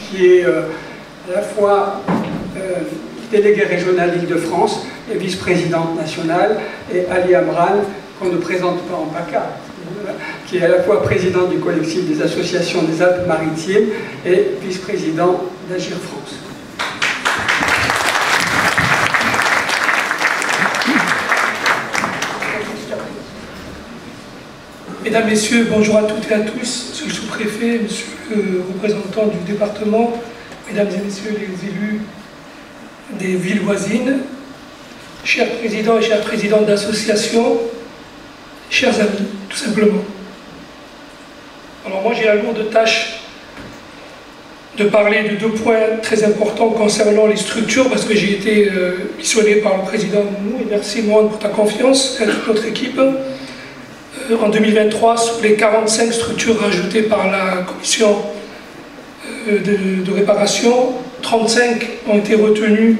qui est à la fois déléguée régionale Île-de-France et vice-présidente nationale, et Ali Amran, qu'on ne présente pas en PACA, qui est à la fois président du collectif des associations des Alpes-Maritimes et vice-président d'Agir France. Mesdames, Messieurs, bonjour à toutes et à tous, Monsieur le sous-préfet, Monsieur le représentant du département, Mesdames et Messieurs les élus des villes voisines, chers présidents et chères présidentes d'associations, chers amis, tout simplement. Alors moi j'ai la lourde tâche de parler de deux points très importants concernant les structures, parce que j'ai été missionné par le président Mounou, et merci Mohamed pour ta confiance, et toute notre équipe. En 2023, sur les 45 structures rajoutées par la commission de réparation, 35 ont été retenues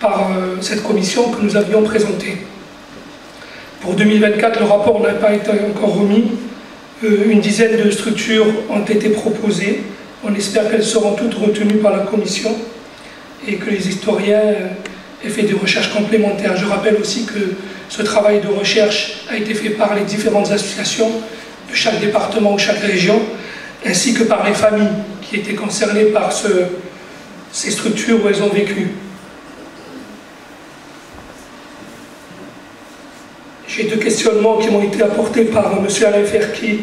par cette commission que nous avions présentée. Pour 2024, le rapport n'a pas été encore remis. Une dizaine de structures ont été proposées. On espère qu'elles seront toutes retenues par la commission et que les historiens aient fait des recherches complémentaires. Je rappelle aussi que ce travail de recherche a été fait par les différentes associations de chaque département ou chaque région, ainsi que par les familles qui étaient concernées par ces structures où elles ont vécu. J'ai deux questionnements qui m'ont été apportés par M. Alain Ferki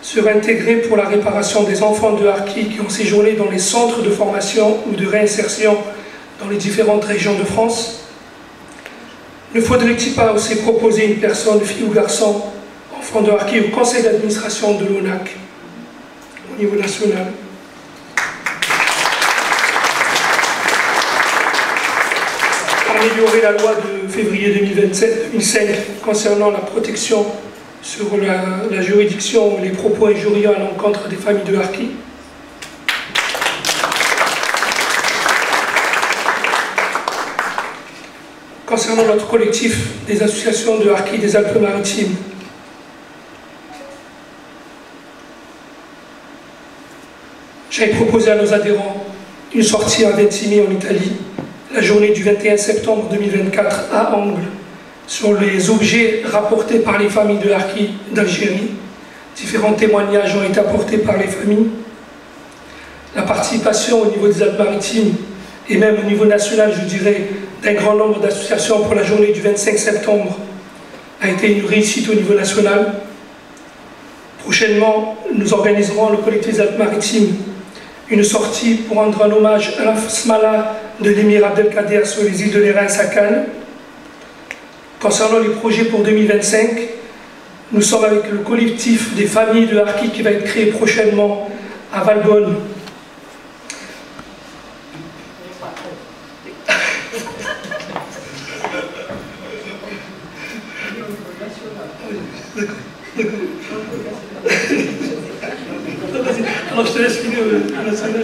sur intégrer pour la réparation des enfants de harkis qui ont séjourné dans les centres de formation ou de réinsertion dans les différentes régions de France. Ne faudrait-il pas aussi proposer une personne, fille ou garçon, enfant de harki, au conseil d'administration de l'ONAC au niveau national? Améliorer la loi de février 2005 concernant la protection sur la juridiction ou les propos injurieux à l'encontre des familles de harkis. Concernant notre collectif des associations de harkis des Alpes-Maritimes, j'avais proposé à nos adhérents une sortie à Ventimille en Italie, la journée du 21 septembre 2024 à Angles, sur les objets rapportés par les familles de harkis d'Algérie. Différents témoignages ont été apportés par les familles. La participation au niveau des Alpes-Maritimes et même au niveau national, je dirais, d'un grand nombre d'associations pour la journée du 25 septembre a été une réussite au niveau national. Prochainement, nous organiserons, le collectif des Alpes-Maritimes, une sortie pour rendre un hommage à la Smala de l'émir Abdelkader sur les îles de l'Érins à Cannes. Concernant les projets pour 2025, nous sommes avec le collectif des familles de harkis qui va être créé prochainement à Valbonne. Alors je te laisse finir le national.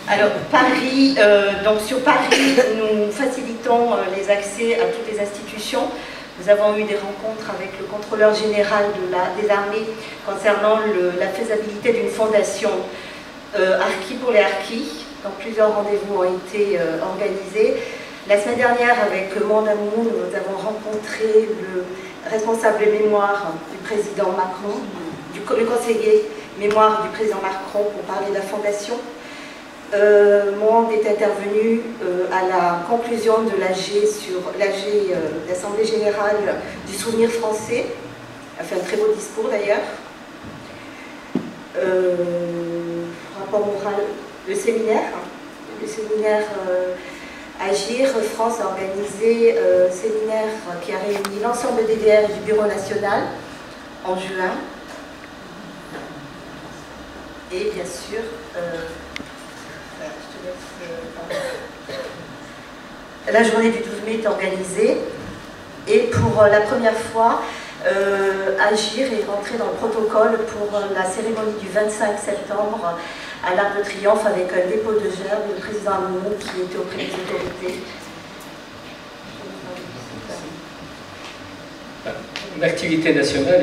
Alors Paris, donc sur Paris, nous facilitons les accès à toutes les institutions. Nous avons eu des rencontres avec le contrôleur général des armées concernant la faisabilité d'une fondation harkis pour les harkis. Donc plusieurs rendez-vous ont été organisés. La semaine dernière, avec mon amour, nous avons rencontré le responsable mémoire du président Macron, le conseiller mémoire du président Macron pour parler de la fondation. Monde est intervenu à la conclusion de l'Assemblée générale du souvenir français. Il a fait un très beau discours d'ailleurs. Rapport moral, le séminaire Agir France a organisé un séminaire qui a réuni l'ensemble des DR du Bureau national en juin. Et bien sûr, la journée du 12 mai est organisée. Et pour la première fois, Agir est rentré dans le protocole pour la cérémonie du 25 septembre à l'Arc de Triomphe avec un dépôt de gerbe et le président Amounou qui était auprès des autorités. Une activité nationale.